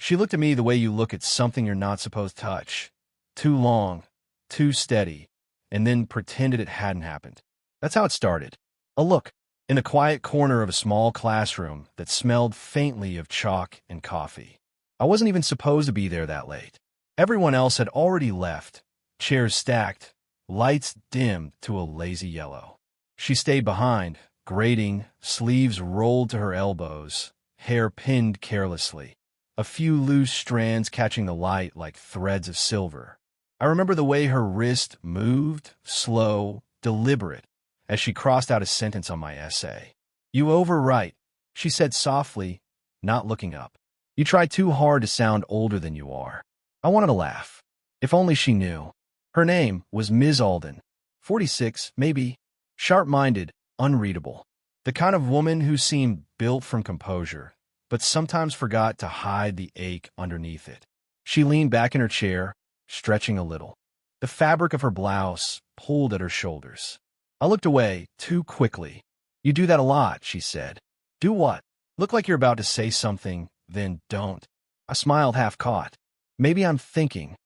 She looked at me the way you look at something you're not supposed to touch. Too long, too steady, and then pretended it hadn't happened. That's how it started. A look in the quiet corner of a small classroom that smelled faintly of chalk and coffee. I wasn't even supposed to be there that late. Everyone else had already left, chairs stacked, lights dimmed to a lazy yellow. She stayed behind, grating, sleeves rolled to her elbows, hair pinned carelessly, a few loose strands catching the light like threads of silver. I remember the way her wrist moved, slow, deliberate, as she crossed out a sentence on my essay. "You overwrite," she said softly, not looking up. "You try too hard to sound older than you are." I wanted to laugh. If only she knew. Her name was Ms. Alden. 46, maybe. Sharp-minded, unreadable. The kind of woman who seemed built from composure, but sometimes forgot to hide the ache underneath it. She leaned back in her chair, stretching a little. The fabric of her blouse pulled at her shoulders. I looked away too quickly. "You do that a lot," she said. "Do what?" "Look like you're about to say something, then don't." I smiled half-caught. "Maybe I'm thinking."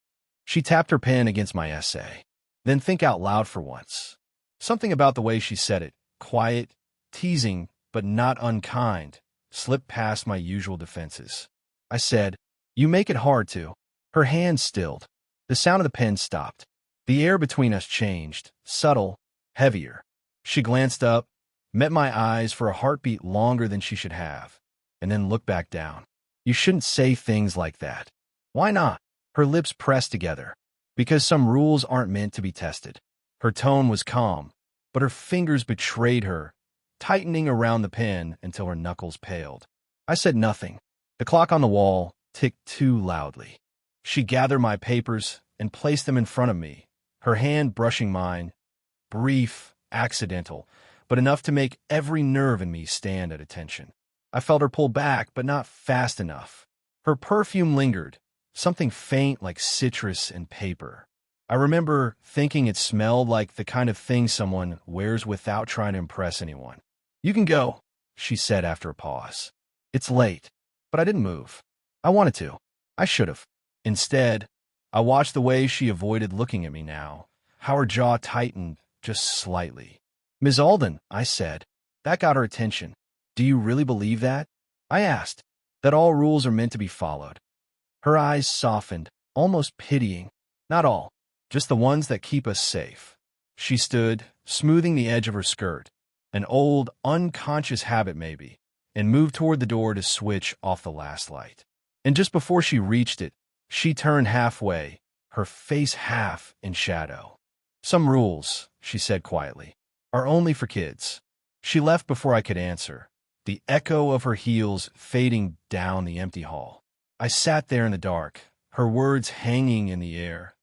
She tapped her pen against my essay. "Then think out loud for once." Something about the way she said it, quiet, teasing, but not unkind, slipped past my usual defenses. I said, "You make it hard to." Her hand stilled. The sound of the pen stopped. The air between us changed, subtle, heavier. She glanced up, met my eyes for a heartbeat longer than she should have, and then looked back down. "You shouldn't say things like that." "Why not?" Her lips pressed together. "Because some rules aren't meant to be tested." Her tone was calm, but her fingers betrayed her, tightening around the pen until her knuckles paled. I said nothing. The clock on the wall ticked too loudly. She gathered my papers and placed them in front of me, her hand brushing mine, brief, accidental, but enough to make every nerve in me stand at attention. I felt her pull back, but not fast enough. Her perfume lingered, something faint like citrus and paper. I remember thinking it smelled like the kind of thing someone wears without trying to impress anyone. "You can go," she said after a pause. "It's late." But I didn't move. I wanted to. I should have. Instead, I watched the way she avoided looking at me now, how her jaw tightened just slightly. "Ms. Alden," I said. That got her attention. "Do you really believe that?" I asked. "That all rules are meant to be followed?" Her eyes softened, almost pitying. "Not all. Just the ones that keep us safe." She stood, smoothing the edge of her skirt, an old, unconscious habit maybe, and moved toward the door to switch off the last light. And just before she reached it, she turned halfway, her face half in shadow. "Some rules," she said quietly, "are only for kids." She left before I could answer, the echo of her heels fading down the empty hall. I sat there in the dark, her words hanging in the air.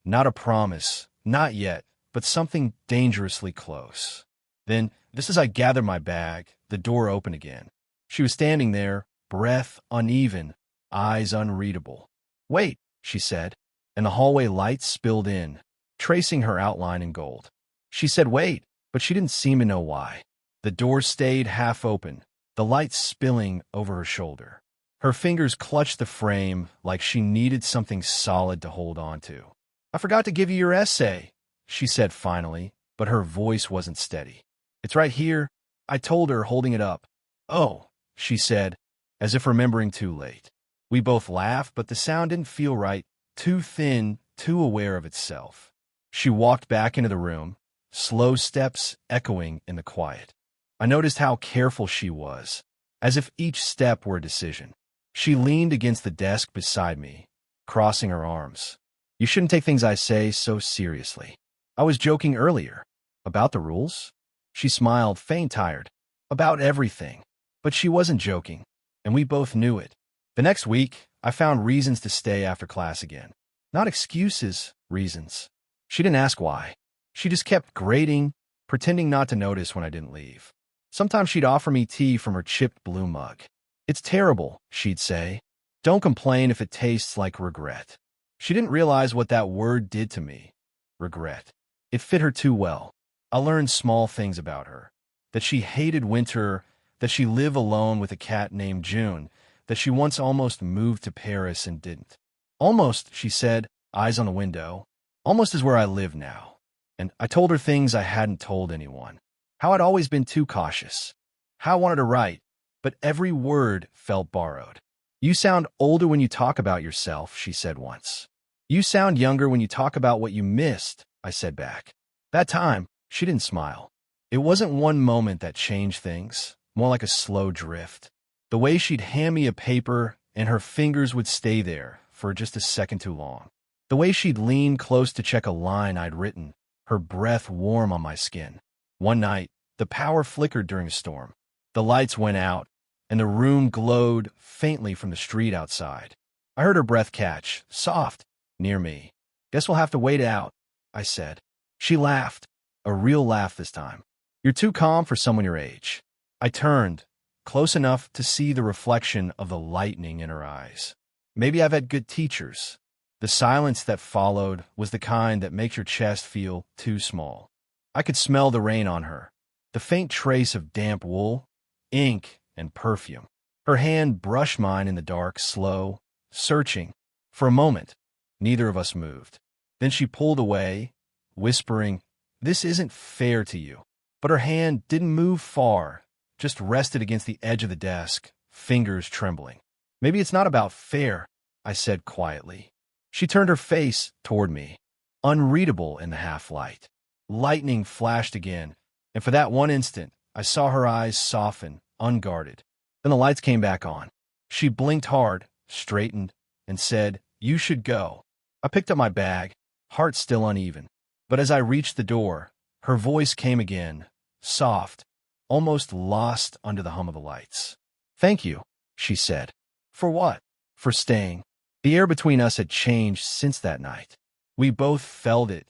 Not a promise, not yet, but something dangerously close. Then, just as I gathered my bag, the door opened again. She was standing there, breath uneven, eyes unreadable. "Wait," she said, and the hallway lights spilled in, tracing her outline in gold. She said wait, but she didn't seem to know why. The door stayed half open, the light spilling over her shoulder. Her fingers clutched the frame like she needed something solid to hold on to. "I forgot to give you your essay," she said finally, but her voice wasn't steady. "It's right here," I told her, holding it up. "Oh," she said, as if remembering too late. We both laughed, but the sound didn't feel right, too thin, too aware of itself. She walked back into the room, slow steps echoing in the quiet. I noticed how careful she was, as if each step were a decision. She leaned against the desk beside me, crossing her arms. "You shouldn't take things I say so seriously. I was joking earlier." "About the rules?" She smiled, faint tired. "About everything." But she wasn't joking, and we both knew it. The next week, I found reasons to stay after class again. Not excuses, reasons. She didn't ask why. She just kept grating, pretending not to notice when I didn't leave. Sometimes she'd offer me tea from her chipped blue mug. "It's terrible," she'd say. "Don't complain if it tastes like regret." She didn't realize what that word did to me. Regret. It fit her too well. I learned small things about her. That she hated winter, that she lived alone with a cat named June, that she once almost moved to Paris and didn't. Almost, she said, eyes on the window. Almost is where I live now. And I told her things I hadn't told anyone. How I'd always been too cautious. How I wanted to write, but every word felt borrowed. You sound older when you talk about yourself, she said once. You sound younger when you talk about what you missed, I said back. That time, she didn't smile. It wasn't one moment that changed things, more like a slow drift. The way she'd hand me a paper and her fingers would stay there for just a second too long. The way she'd lean close to check a line I'd written, her breath warm on my skin. One night, the power flickered during a storm. The lights went out, and the room glowed faintly from the street outside. I heard her breath catch, soft, near me. Guess we'll have to wait it out, I said. She laughed, a real laugh this time. You're too calm for someone your age. I turned, close enough to see the reflection of the lightning in her eyes. Maybe I've had good teachers. The silence that followed was the kind that makes your chest feel too small. I could smell the rain on her, the faint trace of damp wool, ink, and perfume. Her hand brushed mine in the dark, slow, searching. For a moment, neither of us moved. Then she pulled away, whispering, "This isn't fair to you." But her hand didn't move far, just rested against the edge of the desk, fingers trembling. "Maybe it's not about fair," I said quietly. She turned her face toward me, unreadable in the half-light. Lightning flashed again, and for that one instant, I saw her eyes soften, unguarded. Then the lights came back on. She blinked hard, straightened, and said, "You should go." I picked up my bag, heart still uneven. But as I reached the door, her voice came again, soft, almost lost under the hum of the lights. "Thank you," she said. "For what?" "For staying." The air between us had changed since that night. We both felt it.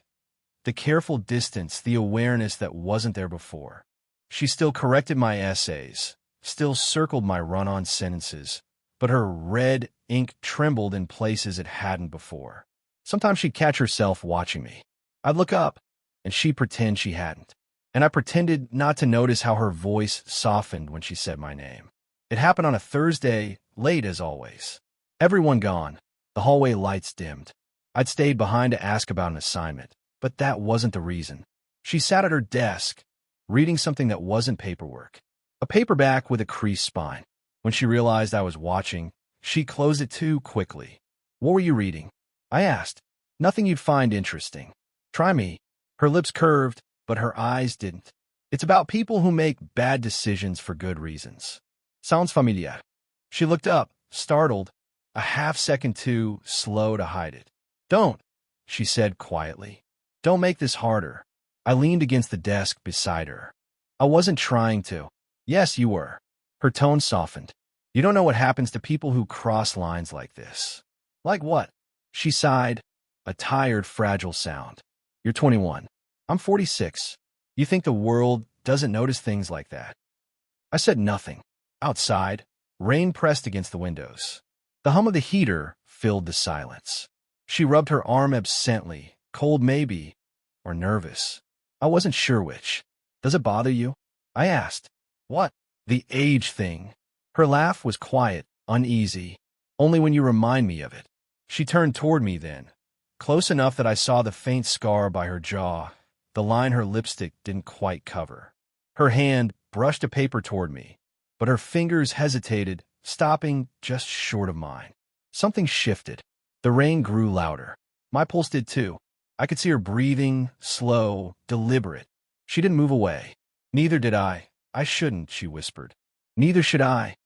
The careful distance, the awareness that wasn't there before. She still corrected my essays, still circled my run-on sentences, but her red ink trembled in places it hadn't before. Sometimes she'd catch herself watching me. I'd look up, and she'd pretend she hadn't. And I pretended not to notice how her voice softened when she said my name. It happened on a Thursday, late as always. Everyone gone. The hallway lights dimmed. I'd stayed behind to ask about an assignment, but that wasn't the reason. She sat at her desk, reading something that wasn't paperwork. A paperback with a creased spine. When she realized I was watching, she closed it too quickly. "What were you reading?" I asked. "Nothing you'd find interesting." "Try me." Her lips curved, but her eyes didn't. "It's about people who make bad decisions for good reasons." "Sounds familiar." She looked up, startled, a half second too slow to hide it. "Don't," she said quietly. "Don't make this harder." I leaned against the desk beside her. "I wasn't trying to." "Yes, you were." Her tone softened. "You don't know what happens to people who cross lines like this." "Like what?" She sighed, a tired, fragile sound. "You're 21. I'm 46. You think the world doesn't notice things like that?" I said nothing. Outside, rain pressed against the windows. The hum of the heater filled the silence. She rubbed her arm absently, cold maybe, or nervous. I wasn't sure which. "Does it bother you?" I asked. "What?" "The age thing." Her laugh was quiet, uneasy, only when you remind me of it. She turned toward me then, close enough that I saw the faint scar by her jaw, the line her lipstick didn't quite cover. Her hand brushed a paper toward me, but her fingers hesitated, stopping just short of mine. Something shifted. The rain grew louder. My pulse did too. I could see her breathing, slow, deliberate. She didn't move away. "Neither did I." "I shouldn't," she whispered. "Neither should I,"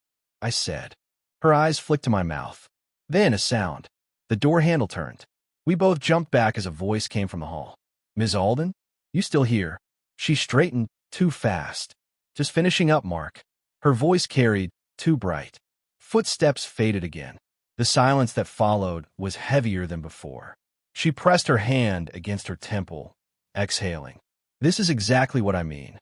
I said. Her eyes flicked to my mouth. Then a sound. The door handle turned. We both jumped back as a voice came from the hall. "Ms. Alden? You still here?" She straightened too fast. "Just finishing up, Mark." Her voice carried, too bright. Footsteps faded again. The silence that followed was heavier than before. She pressed her hand against her temple, exhaling. "This is exactly what I mean."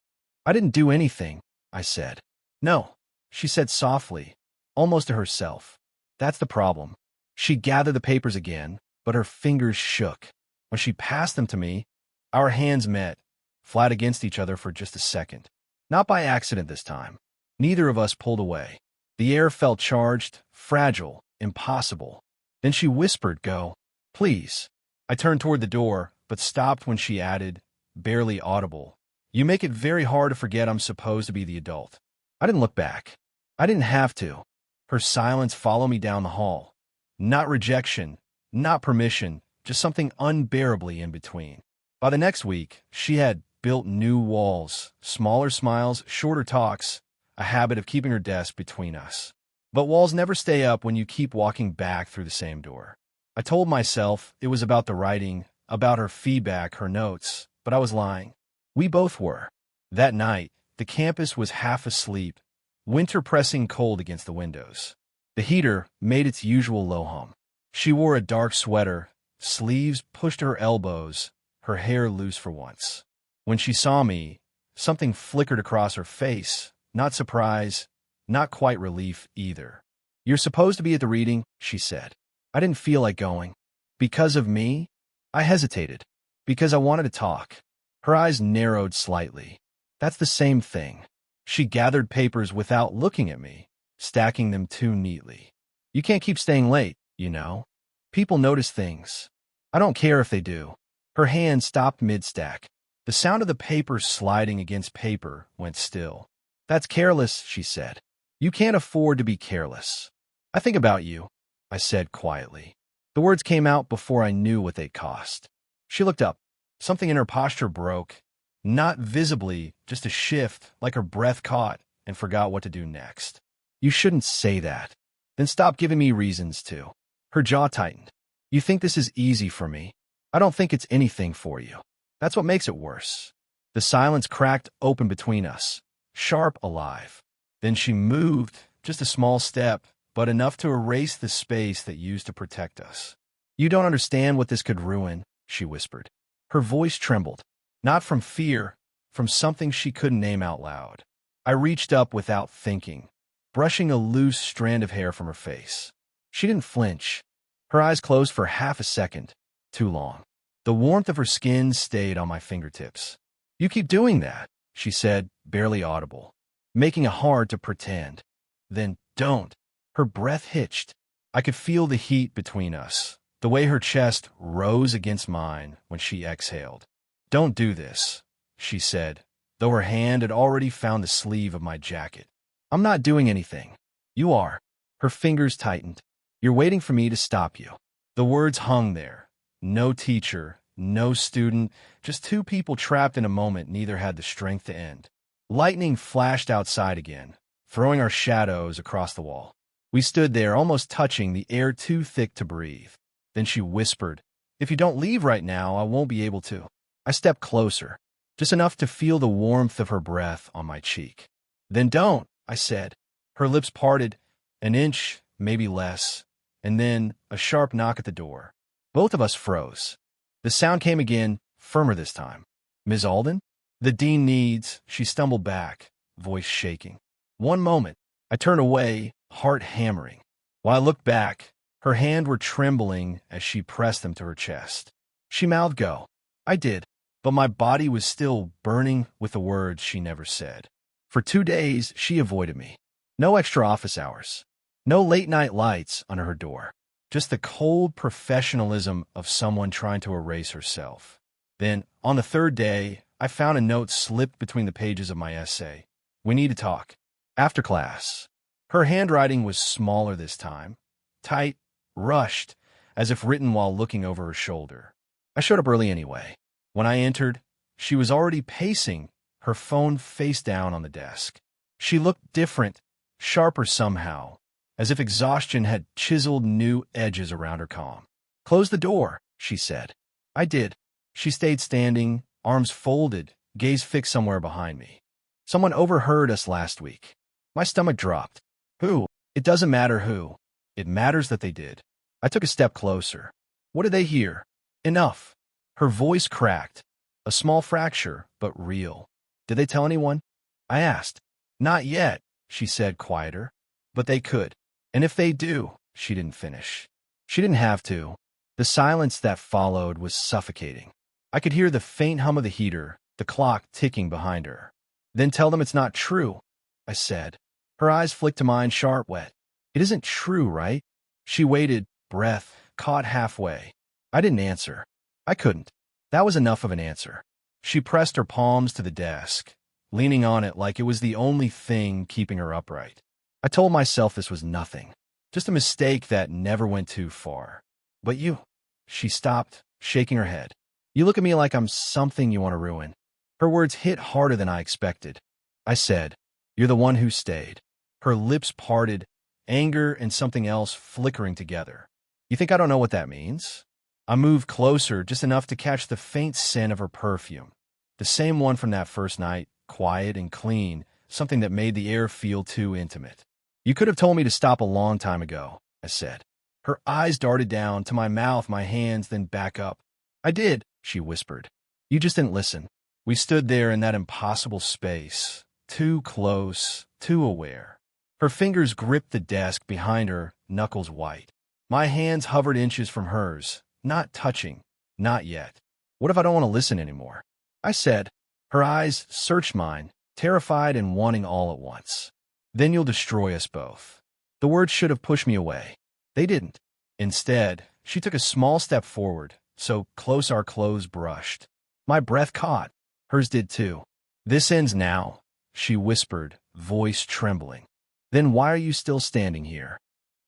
"I didn't do anything," I said. "No," she said softly, almost to herself. "That's the problem." She gathered the papers again, but her fingers shook. When she passed them to me, our hands met, flat against each other for just a second. Not by accident this time. Neither of us pulled away. The air felt charged, fragile, impossible. Then she whispered, "Go, please." I turned toward the door, but stopped when she added, barely audible, "You make it very hard to forget I'm supposed to be the adult." I didn't look back. I didn't have to. Her silence followed me down the hall. Not rejection, not permission, just something unbearably in between. By the next week, she had built new walls, smaller smiles, shorter talks, a habit of keeping her desk between us. But walls never stay up when you keep walking back through the same door. I told myself it was about the writing, about her feedback, her notes, but I was lying. We both were. That night, the campus was half asleep, winter pressing cold against the windows. The heater made its usual low hum. She wore a dark sweater, sleeves pushed to her elbows, her hair loose for once. When she saw me, something flickered across her face, not surprise, not quite relief either. "You're supposed to be at the reading," she said. I didn't feel like going. Because of me? I hesitated. Because I wanted to talk. Her eyes narrowed slightly. "That's the same thing." She gathered papers without looking at me, stacking them too neatly. "You can't keep staying late, you know. People notice things. I don't care if they do." Her hand stopped mid-stack. The sound of the paper sliding against paper went still. "That's careless," she said. "You can't afford to be careless." "I think about you," I said quietly. The words came out before I knew what they'd cost. She looked up. Something in her posture broke. Not visibly, just a shift, like her breath caught and forgot what to do next. "You shouldn't say that." "Then stop giving me reasons to." Her jaw tightened. "You think this is easy for me? I don't think it's anything for you. That's what makes it worse." The silence cracked open between us, sharp, alive. Then she moved, just a small step, but enough to erase the space that used to protect us. "You don't understand what this could ruin," she whispered. Her voice trembled, not from fear, from something she couldn't name out loud. I reached up without thinking, brushing a loose strand of hair from her face. She didn't flinch. Her eyes closed for half a second, too long. The warmth of her skin stayed on my fingertips. "You keep doing that," she said, barely audible, making it hard to pretend. "Then don't." Her breath hitched. I could feel the heat between us, the way her chest rose against mine when she exhaled. "Don't do this," she said, though her hand had already found the sleeve of my jacket. "I'm not doing anything. You are." Her fingers tightened. "You're waiting for me to stop you." The words hung there. No teacher, no student, just two people trapped in a moment neither had the strength to end. Lightning flashed outside again, throwing our shadows across the wall. We stood there, almost touching, the air too thick to breathe. Then she whispered, "If you don't leave right now, I won't be able to." I stepped closer, just enough to feel the warmth of her breath on my cheek. "Then don't," I said. Her lips parted, an inch, maybe less, and then a sharp knock at the door. Both of us froze. The sound came again, firmer this time. "Ms. Alden?" "The dean needs..." She stumbled back, voice shaking. "One moment." I turned away, heart hammering. While I looked back, her hands were trembling as she pressed them to her chest. She mouthed, "Go." I did, but my body was still burning with the words she never said. For 2 days, she avoided me. No extra office hours. No late-night lights under her door. Just the cold professionalism of someone trying to erase herself. Then, on the 3rd day, I found a note slipped between the pages of my essay. "We need to talk. After class." Her handwriting was smaller this time, tight, rushed, as if written while looking over her shoulder. I showed up early anyway. When I entered, she was already pacing, her phone face down on the desk. She looked different, sharper somehow, as if exhaustion had chiseled new edges around her calm. "Close the door," she said. I did. She stayed standing, arms folded, gaze fixed somewhere behind me. "Someone overheard us last week." My stomach dropped. "Who?" "It doesn't matter who. It matters that they did." I took a step closer. "What did they hear?" "Enough." Her voice cracked. A small fracture, but real. "Did they tell anyone?" I asked. "Not yet," she said, quieter. "But they could. And if they do..." She didn't finish. She didn't have to. The silence that followed was suffocating. I could hear the faint hum of the heater, the clock ticking behind her. "Then tell them it's not true," I said. Her eyes flicked to mine, sharp, wet. It isn't true, right? She waited, breath caught halfway. I didn't answer. I couldn't. That was enough of an answer. She pressed her palms to the desk, leaning on it like it was the only thing keeping her upright. I told myself this was nothing, just a mistake that never went too far. But you, she stopped, shaking her head. You look at me like I'm something you want to ruin. Her words hit harder than I expected. I said, you're the one who stayed. Her lips parted, anger and something else flickering together. You think I don't know what that means? I moved closer, just enough to catch the faint scent of her perfume. The same one from that first night, quiet and clean, something that made the air feel too intimate. You could have told me to stop a long time ago, I said. Her eyes darted down to my mouth, my hands, then back up. I did, she whispered. You just didn't listen. We stood there in that impossible space, too close, too aware. Her fingers gripped the desk behind her, knuckles white. My hands hovered inches from hers, not touching, not yet. What if I don't want to listen anymore? I said. Her eyes searched mine, terrified and wanting all at once. Then you'll destroy us both. The words should have pushed me away. They didn't. Instead, she took a small step forward, so close our clothes brushed. My breath caught. Hers did too. This ends now, she whispered, voice trembling. Then why are you still standing here?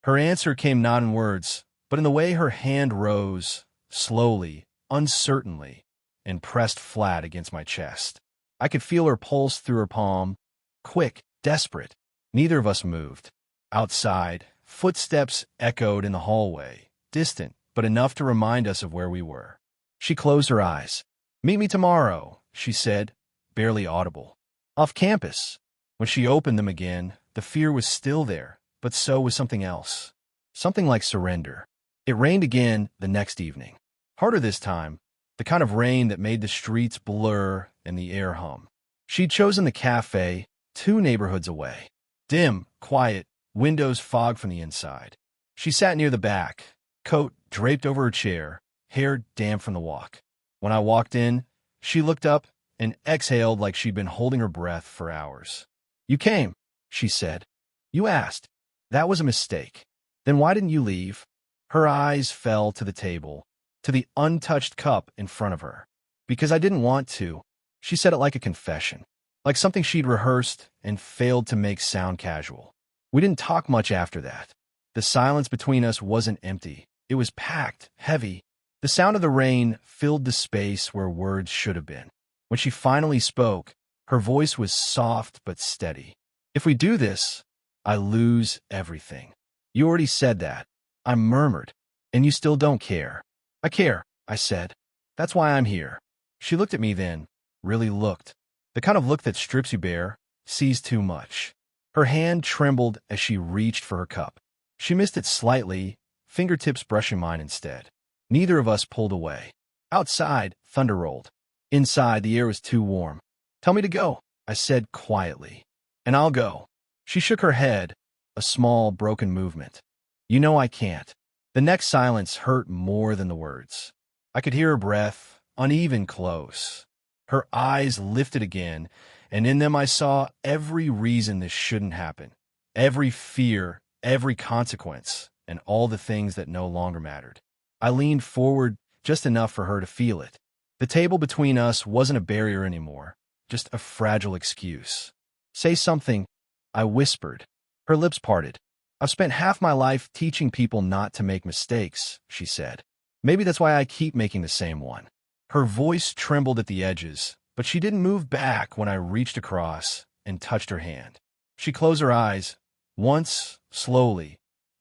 Her answer came not in words, but in the way her hand rose, slowly, uncertainly, and pressed flat against my chest. I could feel her pulse through her palm, quick, desperate. Neither of us moved. Outside, footsteps echoed in the hallway, distant, but enough to remind us of where we were. She closed her eyes. Meet me tomorrow, she said, barely audible. Off campus. When she opened them again, the fear was still there, but so was something else. Something like surrender. It rained again the next evening. Harder this time, the kind of rain that made the streets blur and the air hum. She'd chosen the cafe, 2 neighborhoods away. Dim, quiet, windows fogged from the inside. She sat near the back, coat draped over her chair, hair damp from the walk. When I walked in, she looked up and exhaled like she'd been holding her breath for hours. You came, she said. You asked. That was a mistake. Then why didn't you leave? Her eyes fell to the table, to the untouched cup in front of her. Because I didn't want to. She said it like a confession, like something she'd rehearsed and failed to make sound casual. We didn't talk much after that. The silence between us wasn't empty. It was packed, heavy. The sound of the rain filled the space where words should have been. When she finally spoke, her voice was soft but steady. If we do this, I lose everything. You already said that. I murmured. And you still don't care. I care, I said. That's why I'm here. She looked at me then, really looked. The kind of look that strips you bare, sees too much. Her hand trembled as she reached for her cup. She missed it slightly, fingertips brushing mine instead. Neither of us pulled away. Outside, thunder rolled. Inside, the air was too warm. Tell me to go, I said quietly. And I'll go. She shook her head, a small, broken movement. You know I can't. The next silence hurt more than the words. I could hear her breath, uneven, close. Her eyes lifted again, and in them I saw every reason this shouldn't happen. Every fear, every consequence, and all the things that no longer mattered. I leaned forward just enough for her to feel it. The table between us wasn't a barrier anymore, just a fragile excuse. Say something, I whispered. Her lips parted. I've spent half my life teaching people not to make mistakes, she said. Maybe that's why I keep making the same one. Her voice trembled at the edges, but she didn't move back when I reached across and touched her hand. She closed her eyes, once, slowly,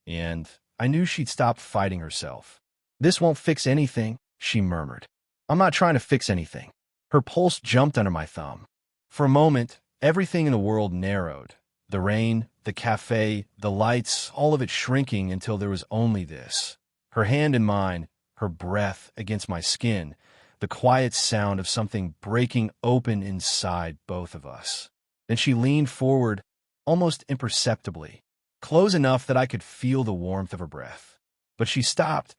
and I knew she'd stopped fighting herself. This won't fix anything, she murmured. I'm not trying to fix anything. Her pulse jumped under my thumb. For a moment, everything in the world narrowed. The rain, the cafe, the lights, all of it shrinking until there was only this. Her hand in mine, her breath against my skin, the quiet sound of something breaking open inside both of us. Then she leaned forward, almost imperceptibly, close enough that I could feel the warmth of her breath. But she stopped,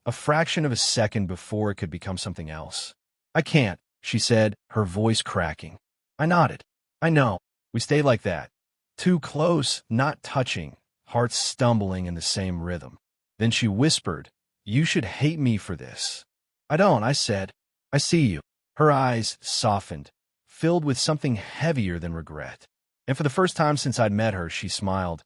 a fraction of a second before it could become something else. I can't, she said, her voice cracking. I nodded. I know. We stay like that. Too close, not touching, hearts stumbling in the same rhythm. Then she whispered, "You should hate me for this." "I don't," I said. "I see you." Her eyes softened, filled with something heavier than regret. And for the first time since I'd met her, she smiled.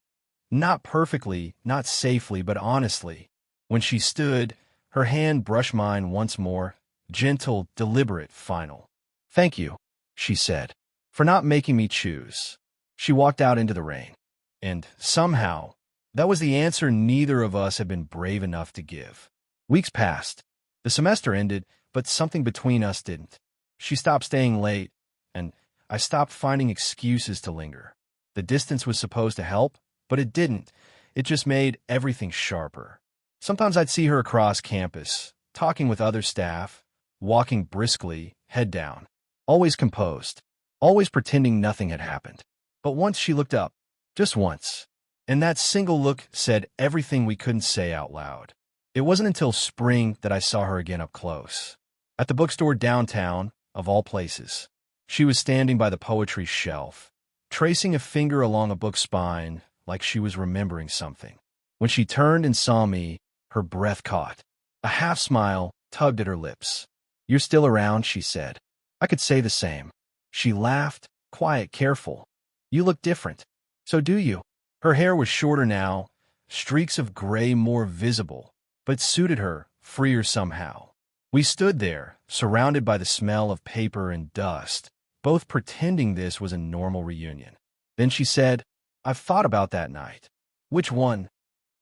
Not perfectly, not safely, but honestly. When she stood, her hand brushed mine once more, gentle, deliberate, final. "Thank you," she said, "for not making me choose." She walked out into the rain. And somehow, that was the answer neither of us had been brave enough to give. Weeks passed. The semester ended, but something between us didn't. She stopped staying late, and I stopped finding excuses to linger. The distance was supposed to help, but it didn't. It just made everything sharper. Sometimes I'd see her across campus, talking with other staff, walking briskly, head down, always composed, always pretending nothing had happened. But once she looked up, just once, and that single look said everything we couldn't say out loud. It wasn't until spring that I saw her again up close. At the bookstore downtown, of all places. She was standing by the poetry shelf, tracing a finger along a book spine like she was remembering something. When she turned and saw me, her breath caught. A half-smile tugged at her lips. "You're still around," she said. I could say the same. She laughed, quiet, careful. "You look different." "So do you." Her hair was shorter now, streaks of gray more visible, but suited her, freer somehow. We stood there, surrounded by the smell of paper and dust, both pretending this was a normal reunion. Then she said, "I've thought about that night." "Which one?"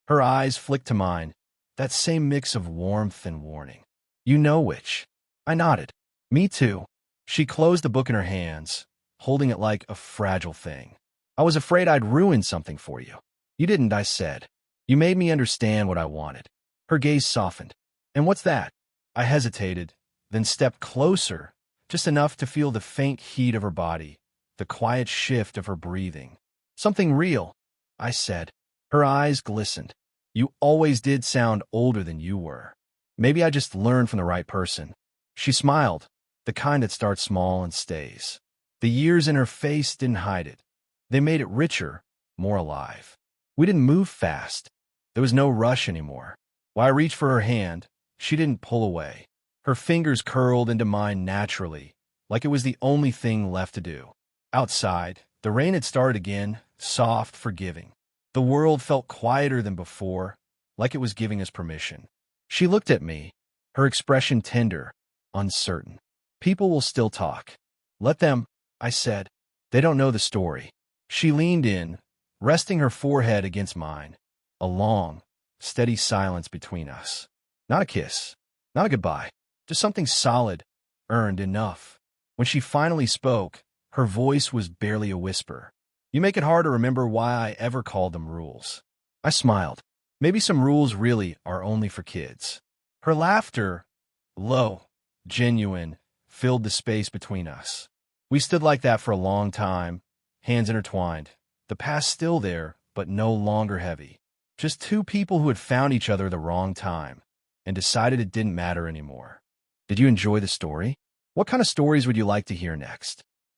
Her eyes flicked to mine, that same mix of warmth and warning. "You know which." I nodded. "Me too." She closed the book in her hands, holding it like a fragile thing. "I was afraid I'd ruined something for you." "You didn't," I said. "You made me understand what I wanted." Her gaze softened. "And what's that?" I hesitated, then stepped closer, just enough to feel the faint heat of her body, the quiet shift of her breathing. "Something real," I said. Her eyes glistened. "You always did sound older than you were. Maybe I just learned from the right person." She smiled, the kind that starts small and stays. The years in her face didn't hide it. They made it richer, more alive. We didn't move fast. There was no rush anymore. While I reached for her hand, she didn't pull away. Her fingers curled into mine naturally, like it was the only thing left to do. Outside, the rain had started again, soft, forgiving. The world felt quieter than before, like it was giving us permission. She looked at me, her expression tender, uncertain. "People will still talk." "Let them," I said. "They don't know the story." She leaned in, resting her forehead against mine. A long, steady silence between us. Not a kiss, not a goodbye, just something solid, earned enough. When she finally spoke, her voice was barely a whisper. "You make it hard to remember why I ever called them rules." I smiled. "Maybe some rules really are only for kids." Her laughter, low, genuine, filled the space between us. We stood like that for a long time, hands intertwined, the past still there, but no longer heavy. Just two people who had found each other at the wrong time and decided it didn't matter anymore. Did you enjoy the story? What kind of stories would you like to hear next?